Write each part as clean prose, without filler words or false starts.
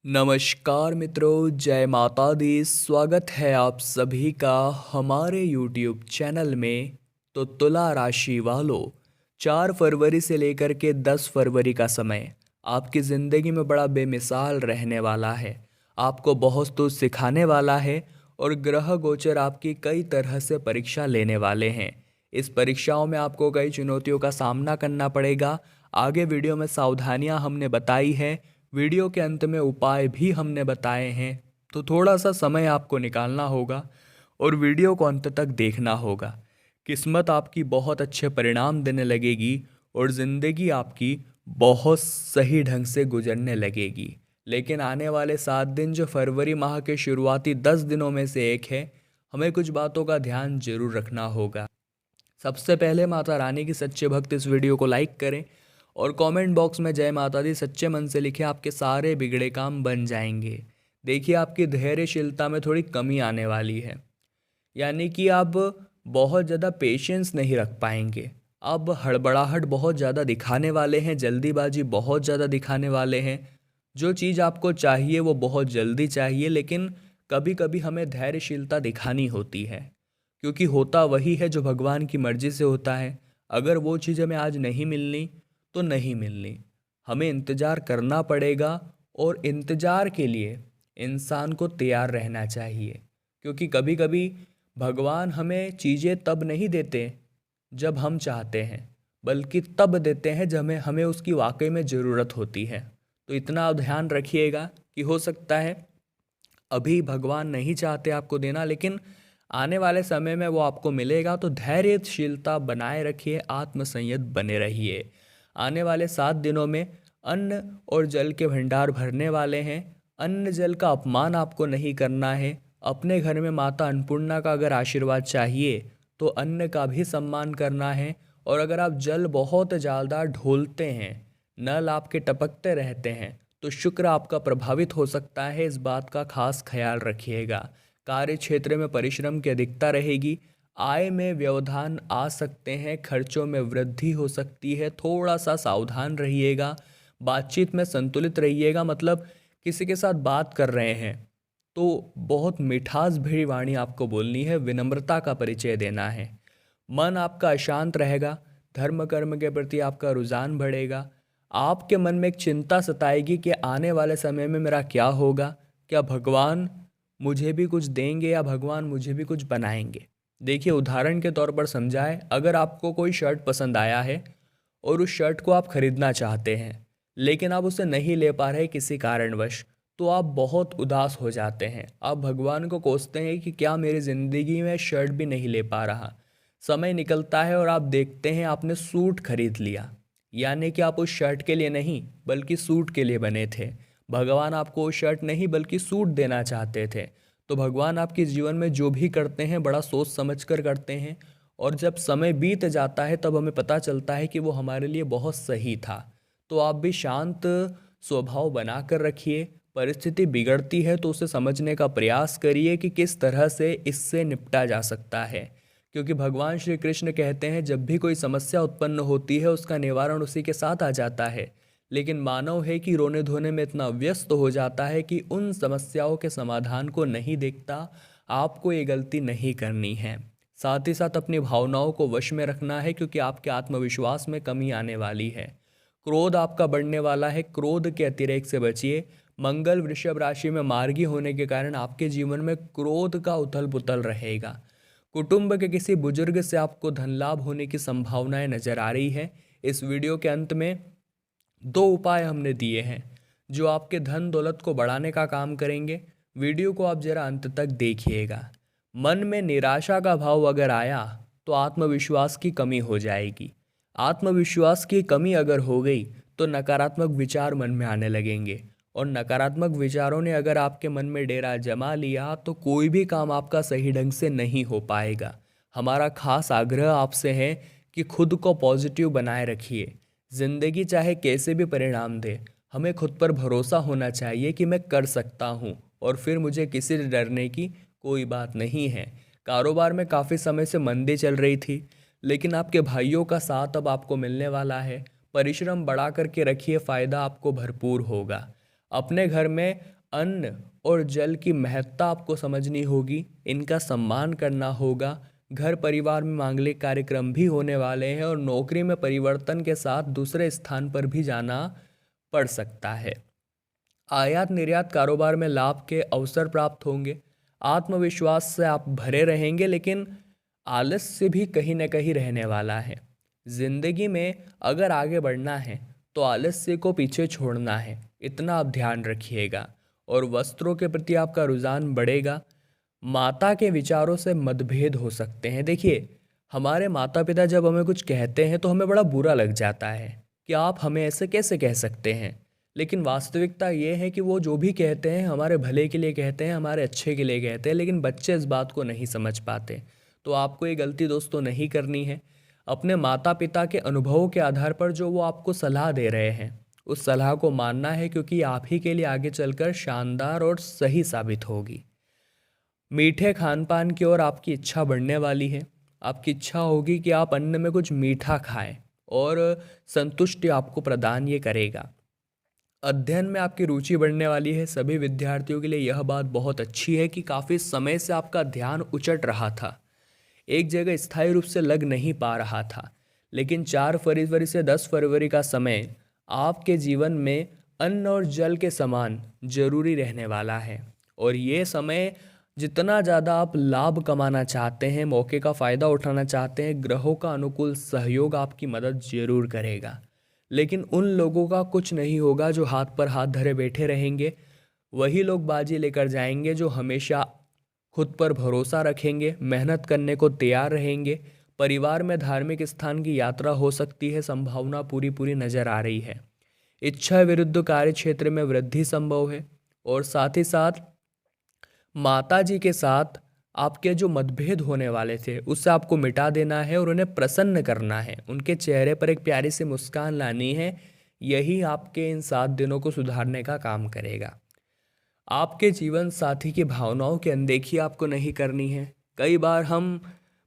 नमस्कार मित्रों, जय माता दी। स्वागत है आप सभी का हमारे YouTube चैनल में। तो तुला राशि वालों, 4 फरवरी से लेकर के 10 फरवरी का समय आपकी ज़िंदगी में बड़ा बेमिसाल रहने वाला है। आपको बहुत कुछ सिखाने वाला है और ग्रह गोचर आपकी कई तरह से परीक्षा लेने वाले हैं। इस परीक्षाओं में आपको कई चुनौतियों का सामना करना पड़ेगा। आगे वीडियो में सावधानियां हमने बताई हैं, वीडियो के अंत में उपाय भी हमने बताए हैं। तो थोड़ा सा समय आपको निकालना होगा और वीडियो को अंत तक देखना होगा। किस्मत आपकी बहुत अच्छे परिणाम देने लगेगी और ज़िंदगी आपकी बहुत सही ढंग से गुजरने लगेगी। लेकिन आने वाले 7 दिन जो फरवरी माह के शुरुआती 10 दिनों में से एक है, हमें कुछ बातों का ध्यान जरूर रखना होगा। सबसे पहले माता रानी की सच्चे भक्त इस वीडियो को लाइक करें और कमेंट बॉक्स में जय माता दी सच्चे मन से लिखें। आपके सारे बिगड़े काम बन जाएंगे। देखिए, आपकी धैर्यशीलता में थोड़ी कमी आने वाली है, यानी कि आप बहुत ज़्यादा पेशेंस नहीं रख पाएंगे। आप हड़बड़ाहट बहुत ज़्यादा दिखाने वाले हैं, जल्दीबाजी बहुत ज़्यादा दिखाने वाले हैं। जो चीज़ आपको चाहिए वो बहुत जल्दी चाहिए, लेकिन कभी कभी हमें धैर्यशीलता दिखानी होती है, क्योंकि होता वही है जो भगवान की मर्जी से होता है। अगर वो चीज़ हमें आज नहीं मिलनी तो नहीं मिलनी, हमें इंतज़ार करना पड़ेगा। और इंतज़ार के लिए इंसान को तैयार रहना चाहिए, क्योंकि कभी कभी भगवान हमें चीज़ें तब नहीं देते जब हम चाहते हैं, बल्कि तब देते हैं जब हमें हमें उसकी वाकई में ज़रूरत होती है। तो इतना आप ध्यान रखिएगा कि हो सकता है अभी भगवान नहीं चाहते आपको देना, लेकिन आने वाले समय में वो आपको मिलेगा। तो धैर्यशीलता बनाए रखिए, आत्मसंयत बने रहिए। आने वाले 7 दिनों में अन्न और जल के भंडार भरने वाले हैं। अन्न जल का अपमान आपको नहीं करना है। अपने घर में माता अन्नपूर्णा का अगर आशीर्वाद चाहिए तो अन्न का भी सम्मान करना है। और अगर आप जल बहुत ज़्यादा ढोलते हैं, नल आपके टपकते रहते हैं, तो शुक्र आपका प्रभावित हो सकता है। इस बात का खास ख्याल रखिएगा। कार्य क्षेत्र में परिश्रम की अधिकता रहेगी। आय में व्यवधान आ सकते हैं, खर्चों में वृद्धि हो सकती है। थोड़ा सा सावधान रहिएगा। बातचीत में संतुलित रहिएगा। मतलब किसी के साथ बात कर रहे हैं तो बहुत मिठास भरी वाणी आपको बोलनी है, विनम्रता का परिचय देना है। मन आपका अशांत रहेगा। धर्म कर्म के प्रति आपका रुझान बढ़ेगा। आपके मन में एक चिंता सताएगी कि आने वाले समय में मेरा क्या होगा, क्या भगवान मुझे भी कुछ देंगे या भगवान मुझे भी कुछ बनाएंगे। देखिए, उदाहरण के तौर पर समझाए, अगर आपको कोई शर्ट पसंद आया है और उस शर्ट को आप खरीदना चाहते हैं, लेकिन आप उसे नहीं ले पा रहे किसी कारणवश, तो आप बहुत उदास हो जाते हैं। आप भगवान को कोसते हैं कि क्या मेरी ज़िंदगी में शर्ट भी नहीं ले पा रहा। समय निकलता है और आप देखते हैं आपने सूट खरीद लिया, यानी कि आप उस शर्ट के लिए नहीं बल्कि सूट के लिए बने थे। भगवान आपको वो शर्ट नहीं बल्कि सूट देना चाहते थे। तो भगवान आपके जीवन में जो भी करते हैं बड़ा सोच समझ कर करते हैं, और जब समय बीत जाता है तब हमें पता चलता है कि वो हमारे लिए बहुत सही था। तो आप भी शांत स्वभाव बना कर रखिए। परिस्थिति बिगड़ती है तो उसे समझने का प्रयास करिए कि किस तरह से इससे निपटा जा सकता है, क्योंकि भगवान श्री कृष्ण कहते हैं जब भी कोई समस्या उत्पन्न होती है उसका निवारण उसी के साथ आ जाता है। लेकिन मानव है कि रोने धोने में इतना व्यस्त हो जाता है कि उन समस्याओं के समाधान को नहीं देखता। आपको ये गलती नहीं करनी है। साथ ही साथ अपनी भावनाओं को वश में रखना है, क्योंकि आपके आत्मविश्वास में कमी आने वाली है। क्रोध आपका बढ़ने वाला है, क्रोध के अतिरेक से बचिए। मंगल वृषभ राशि में मार्गी होने के कारण आपके जीवन में क्रोध का उथल पुथल रहेगा। कुटुंब के किसी बुजुर्ग से आपको धन लाभ होने की संभावनाएं नजर आ रही है। इस वीडियो के अंत में 2 उपाय हमने दिए हैं जो आपके धन दौलत को बढ़ाने का काम करेंगे। वीडियो को आप जरा अंत तक देखिएगा। मन में निराशा का भाव अगर आया तो आत्मविश्वास की कमी हो जाएगी। आत्मविश्वास की कमी अगर हो गई तो नकारात्मक विचार मन में आने लगेंगे, और नकारात्मक विचारों ने अगर आपके मन में डेरा जमा लिया तो कोई भी काम आपका सही ढंग से नहीं हो पाएगा। हमारा खास आग्रह आपसे है कि खुद को पॉजिटिव बनाए रखिए। जिंदगी चाहे कैसे भी परिणाम दे, हमें खुद पर भरोसा होना चाहिए कि मैं कर सकता हूँ और फिर मुझे किसी से डरने की कोई बात नहीं है। कारोबार में काफ़ी समय से मंदी चल रही थी, लेकिन आपके भाइयों का साथ अब आपको मिलने वाला है। परिश्रम बढ़ा करके रखिए, फ़ायदा आपको भरपूर होगा। अपने घर में अन्न और जल की महत्ता आपको समझनी होगी, इनका सम्मान करना होगा। घर परिवार में मांगलिक कार्यक्रम भी होने वाले हैं और नौकरी में परिवर्तन के साथ दूसरे स्थान पर भी जाना पड़ सकता है। आयात निर्यात कारोबार में लाभ के अवसर प्राप्त होंगे। आत्मविश्वास से आप भरे रहेंगे, लेकिन आलस्य भी कहीं न कहीं रहने वाला है। जिंदगी में अगर आगे बढ़ना है तो आलस्य को पीछे छोड़ना है, इतना आप ध्यान रखिएगा। और वस्त्रों के प्रति आपका रुझान बढ़ेगा। माता के विचारों से मतभेद हो सकते हैं। देखिए, हमारे माता पिता जब हमें कुछ कहते हैं तो हमें बड़ा बुरा लग जाता है कि आप हमें ऐसे कैसे कह सकते हैं। लेकिन वास्तविकता ये है कि वो जो भी कहते हैं हमारे भले के लिए कहते हैं, हमारे अच्छे के लिए कहते हैं, लेकिन बच्चे इस बात को नहीं समझ पाते। तो आपको ये गलती दोस्तों नहीं करनी है। अपने माता पिता के अनुभवों के आधार पर जो वो आपको सलाह दे रहे हैं, उस सलाह को मानना है, क्योंकि आप ही के लिए आगे चलकर शानदार और सही साबित होगी। मीठे खान पान की ओर आपकी इच्छा बढ़ने वाली है। आपकी इच्छा होगी कि आप अन्न में कुछ मीठा खाएं और संतुष्टि आपको प्रदान ये करेगा। अध्ययन में आपकी रुचि बढ़ने वाली है। सभी विद्यार्थियों के लिए यह बात बहुत अच्छी है कि काफ़ी समय से आपका ध्यान उचट रहा था, एक जगह स्थायी रूप से लग नहीं पा रहा था। लेकिन 4 फरवरी से 10 फरवरी का समय आपके जीवन में अन्न और जल के समान जरूरी रहने वाला है। और ये समय जितना ज़्यादा आप लाभ कमाना चाहते हैं, मौके का फ़ायदा उठाना चाहते हैं, ग्रहों का अनुकूल सहयोग आपकी मदद जरूर करेगा। लेकिन उन लोगों का कुछ नहीं होगा जो हाथ पर हाथ धरे बैठे रहेंगे। वही लोग बाजी लेकर जाएंगे जो हमेशा खुद पर भरोसा रखेंगे, मेहनत करने को तैयार रहेंगे। परिवार में धार्मिक स्थान की यात्रा हो सकती है, संभावना पूरी पूरी नजर आ रही है। इच्छा विरुद्ध कार्य क्षेत्र में वृद्धि संभव है। और साथ ही साथ माता जी के साथ आपके जो मतभेद होने वाले थे उससे आपको मिटा देना है और उन्हें प्रसन्न करना है। उनके चेहरे पर एक प्यारी सी मुस्कान लानी है। यही आपके इन 7 दिनों को सुधारने का काम करेगा। आपके जीवन साथी की भावनाओं की अनदेखी आपको नहीं करनी है। कई बार हम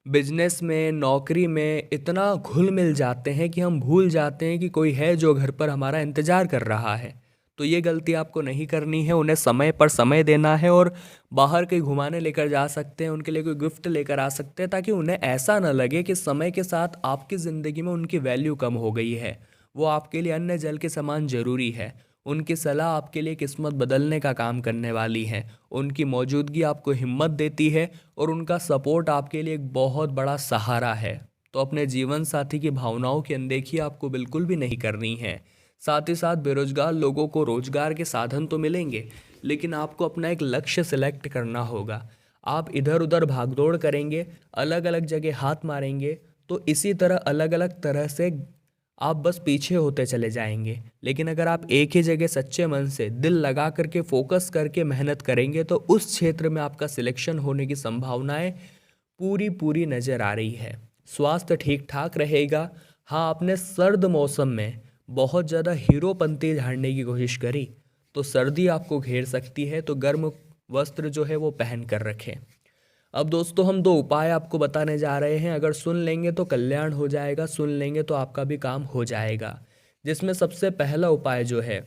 बिजनेस में, नौकरी में इतना घुल मिल जाते हैं कि हम भूल जाते हैं कि कोई है जो घर पर हमारा इंतज़ार कर रहा है। तो ये गलती आपको नहीं करनी है। उन्हें समय पर समय देना है और बाहर कहीं घुमाने लेकर जा सकते हैं, उनके लिए कोई गिफ्ट लेकर आ सकते हैं, ताकि उन्हें ऐसा ना लगे कि समय के साथ आपकी ज़िंदगी में उनकी वैल्यू कम हो गई है। वो आपके लिए अन्न जल के समान ज़रूरी है। उनकी सलाह आपके लिए किस्मत बदलने का काम करने वाली है। उनकी मौजूदगी आपको हिम्मत देती है और उनका सपोर्ट आपके लिए एक बहुत बड़ा सहारा है। तो अपने जीवन साथी की भावनाओं की अनदेखी आपको बिल्कुल भी नहीं करनी है। साथ ही साथ बेरोजगार लोगों को रोजगार के साधन तो मिलेंगे, लेकिन आपको अपना एक लक्ष्य सिलेक्ट करना होगा। आप इधर उधर भागदौड़ करेंगे, अलग अलग जगह हाथ मारेंगे, तो इसी तरह अलग अलग तरह से आप बस पीछे होते चले जाएंगे। लेकिन अगर आप एक ही जगह सच्चे मन से दिल लगा करके फोकस करके मेहनत करेंगे तो उस क्षेत्र में आपका सिलेक्शन होने की संभावनाएं पूरी पूरी नज़र आ रही है। स्वास्थ्य ठीक ठाक रहेगा। हाँ, आपने सर्द मौसम में बहुत ज़्यादा हीरोपंती झाड़ने की कोशिश करी तो सर्दी आपको घेर सकती है, तो गर्म वस्त्र जो है वो पहन कर रखें। अब दोस्तों, हम 2 उपाय आपको बताने जा रहे हैं। अगर सुन लेंगे तो कल्याण हो जाएगा, सुन लेंगे तो आपका भी काम हो जाएगा। जिसमें सबसे पहला उपाय जो है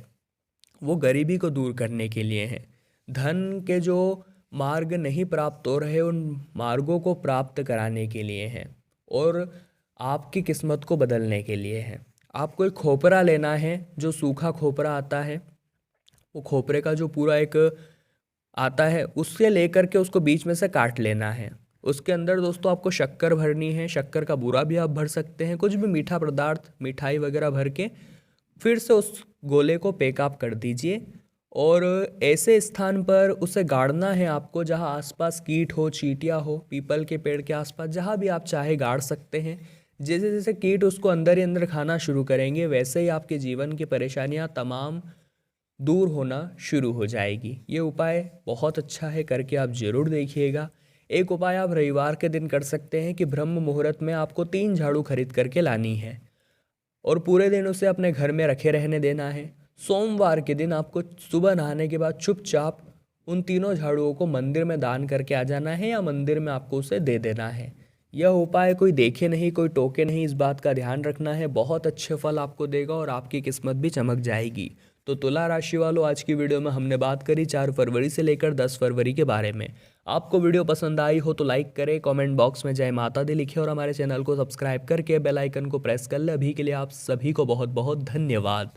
वो गरीबी को दूर करने के लिए है। धन के जो मार्ग नहीं प्राप्त हो रहे उन मार्गों को प्राप्त कराने के लिए है और आपकी किस्मत को बदलने के लिए है। आपको एक खोपरा लेना है, जो सूखा खोपरा आता है, वो खोपरे का जो पूरा एक आता है उससे लेकर के उसको बीच में से काट लेना है। उसके अंदर दोस्तों आपको शक्कर भरनी है। शक्कर का बूरा भी आप भर सकते हैं, कुछ भी मीठा पदार्थ, मिठाई वगैरह भर के फिर से उस गोले को पैक आप कर दीजिए और ऐसे स्थान पर उसे गाड़ना है आपको जहां आसपास कीट हो, चींटियां हो। पीपल के पेड़ के आसपास जहां भी आप चाहे गाड़ सकते हैं। जैसे जैसे कीट उसको अंदर ही अंदर खाना शुरू करेंगे, वैसे ही आपके जीवन की परेशानियां तमाम दूर होना शुरू हो जाएगी। ये उपाय बहुत अच्छा है, करके आप ज़रूर देखिएगा। एक उपाय आप रविवार के दिन कर सकते हैं कि ब्रह्म मुहूर्त में आपको 3 झाड़ू खरीद करके लानी है और पूरे दिन उसे अपने घर में रखे रहने देना है। सोमवार के दिन आपको सुबह नहाने के बाद चुपचाप उन तीनों झाड़ुओं को मंदिर में दान करके आ जाना है या मंदिर में आपको उसे दे देना है। यह उपाय कोई देखे नहीं, कोई टोके नहीं, इस बात का ध्यान रखना है। बहुत अच्छे फल आपको देगा और आपकी किस्मत भी चमक जाएगी। तो तुला राशि वालों, आज की वीडियो में हमने बात करी 4 फरवरी से लेकर 10 फरवरी के बारे में। आपको वीडियो पसंद आई हो तो लाइक करें, कमेंट बॉक्स में जय माता दी लिखें और हमारे चैनल को सब्सक्राइब करके बेल आइकन को प्रेस कर ले। अभी के लिए आप सभी को बहुत बहुत धन्यवाद।